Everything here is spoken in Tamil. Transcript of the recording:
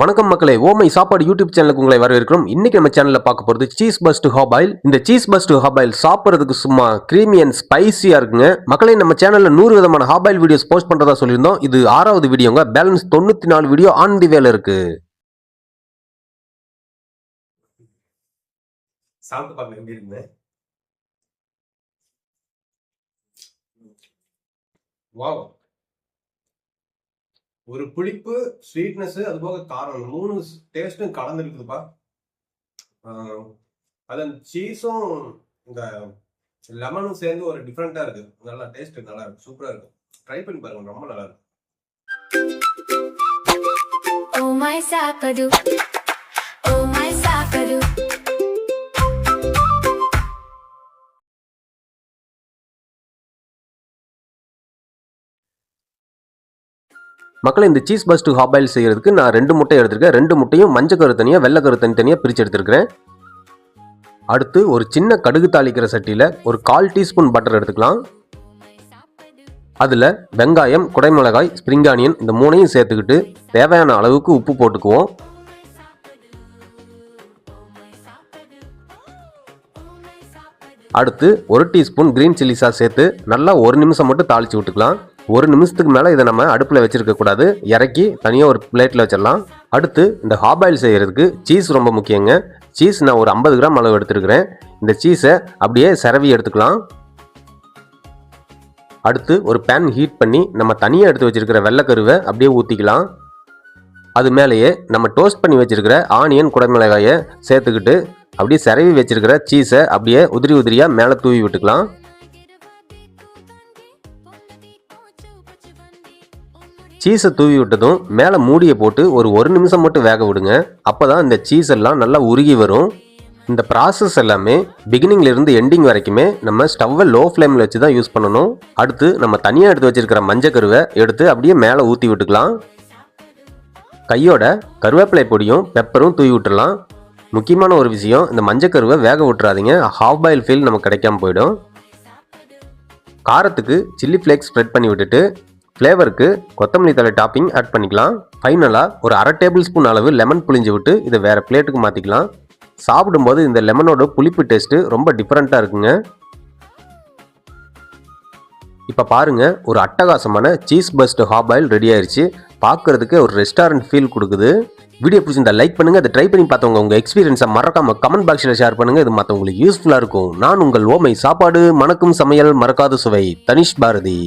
வணக்கம் மக்களே, ஓமை சாப்பாடு யூடியூப் சேனலுக்கு உங்களை வரவேற்கிறோம். இன்னைக்கு நம்ம சேனல்ல பார்க்க போறது சீஸ் பஸ்ட் ஹாப் ஆயில். இந்த சீஸ் பஸ்ட் ஹாப் ஆயில் சாப்பிடுறதுக்கு சும்மா கிரீமி அண்ட் ஸ்பைசியா இருக்குங்க. மக்களே, நம்ம சேனல்ல 100 விதமான ஹாப் ஆயில் வீடியோஸ் போஸ்ட் பண்றதா சொல்லியிருந்தோம். இது 6வது வீடியோங்க. பேலன்ஸ் 94 வீடியோ ஆன் தி வேல இருக்கு. சாப்பிட்டு பார்க்க எப்படி இருக்குங்க? வாவ், ஒரு புளிப்பு, ஸ்வீட்னஸ், அது போக காரம், 3 டேஸ்ட்டும் கலந்துருக்குதுப்பா. அது சீஸும் இந்த லெமனும் சேர்ந்து ஒரு டிஃப்ரெண்டா இருக்கு. நல்லா டேஸ்ட் நல்லா இருக்கு, சூப்பரா இருக்கு. ட்ரை பண்ணி பாருங்க, ரொம்ப நல்லா இருக்கு. மக்களே, இந்த சீஸ் பஸ்ட் ஹாப் ஆயில் செய்யறதுக்கு நான் 2 முட்டை எடுத்திருக்கேன். 2 முட்டையும் மஞ்சள் கரு தனியா, வெள்ளை கரு தனியா பிரிச்சு எடுத்திருக்கிறேன். அடுத்து ஒரு சின்ன கடுகு தாளிக்கிற சட்டியில ஒரு 1/4 டீஸ்பூன் பட்டர் எடுத்துக்கலாம். அதுல வெங்காயம், குடைமிளகாய், ஸ்ப்ரிங் ஆனியன் இந்த 3ஐயும் சேர்த்துக்கிட்டு தேவையான அளவுக்கு உப்பு போட்டுக்குவோம். அடுத்து 1 டீஸ்பூன் கிரீன் சில்லி சாஸ் சேர்த்து நல்லா 1 நிமிஷம் மட்டும் தாளிச்சு விட்டுக்கலாம். 1 நிமிஷத்துக்கு மேலே இதை நம்ம அடுப்பில் வச்சிருக்க கூடாது. இறக்கி தனியாக ஒரு பிளேட்டில் வச்சிடலாம். அடுத்து இந்த ஹாப் ஆயில் செய்கிறதுக்கு சீஸ் ரொம்ப முக்கியங்க. சீஸ் நான் ஒரு 50 கிராம் அளவு எடுத்துருக்கிறேன். இந்த சீஸை அப்படியே செரவி எடுத்துக்கலாம். அடுத்து ஒரு பேன் ஹீட் பண்ணி நம்ம தனியாக எடுத்து வச்சிருக்கிற வெள்ளைக்கருவை அப்படியே ஊற்றிக்கலாம். அது மேலேயே நம்ம டோஸ்ட் பண்ணி வச்சிருக்கிற ஆனியன், குடைமிளகாயை சேர்த்துக்கிட்டு அப்படியே செரவி வச்சிருக்கிற சீஸை அப்படியே உதிரி உதிரியாக மேலே தூவி விட்டுக்கலாம். சீஸை தூவி விட்டதும் மேலே மூடியை போட்டு ஒரு நிமிஷம் மட்டும் வேக விடுங்க. அப்போ தான் இந்த சீஸ் எல்லாம் நல்லா உருகி வரும். இந்த ப்ராசஸ் எல்லாமே பிகினிங்ல இருந்து எண்டிங் வரைக்குமே நம்ம ஸ்டவ்வை லோ ஃப்ளேமில் வச்சு தான் யூஸ் பண்ணணும். அடுத்து நம்ம தனியாக எடுத்து வச்சிருக்கிற மஞ்சள் கருவை எடுத்து அப்படியே மேலே ஊற்றி விட்டுக்கலாம். கையோட கருவேப்பிலை பொடியும் பெப்பரும் தூவி விட்டுடலாம். முக்கியமான ஒரு விஷயம், இந்த மஞ்சள் கருவை வேக விட்டுறாதீங்க. ஹாஃப் பாயில் ஃபீல் நமக்கு கிடைக்காம போயிடும். காரத்துக்கு சில்லி ஃப்ளேக்ஸ் ஸ்ப்ரெட் பண்ணி விட்டுட்டு ஃப்ளேவருக்கு கொத்தமல்லி தழை டாப்பிங் ஆட் பண்ணிக்கலாம். ஃபைனலாக ஒரு 1/2 டேபிள் ஸ்பூன் அளவு லெமன் புளிஞ்சு விட்டு இதை வேறு பிளேட்டுக்கு மாற்றிக்கலாம். சாப்பிடும்போது இந்த லெமனோட புளிப்பு டேஸ்ட்டு ரொம்ப டிஃப்ரெண்ட்டாக இருக்குங்க. இப்போ பாருங்கள், ஒரு அட்டகாசமான cheese burst half oil ready ஆயிடுச்சு. பார்க்குறதுக்கு ஒரு ரெஸ்டாரண்ட் ஃபீல் கொடுக்குது. வீடியோ பிடிச்சிருந்தா லைக் பண்ணுங்கள். அதை ட்ரை பண்ணி பார்த்தவங்க உங்கள் எக்ஸ்பீரியன்ஸை மறக்காமல் கமெண்ட் பாக்ஸில் ஷேர் பண்ணுங்கள். இது மற்றவங்களுக்கு யூஸ்ஃபுல்லாக இருக்கும். நான் உங்கள் ஓமை சாப்பாடு மணக்கும் சமையல் மறக்காத சுவை தனிஷ் பாரதி.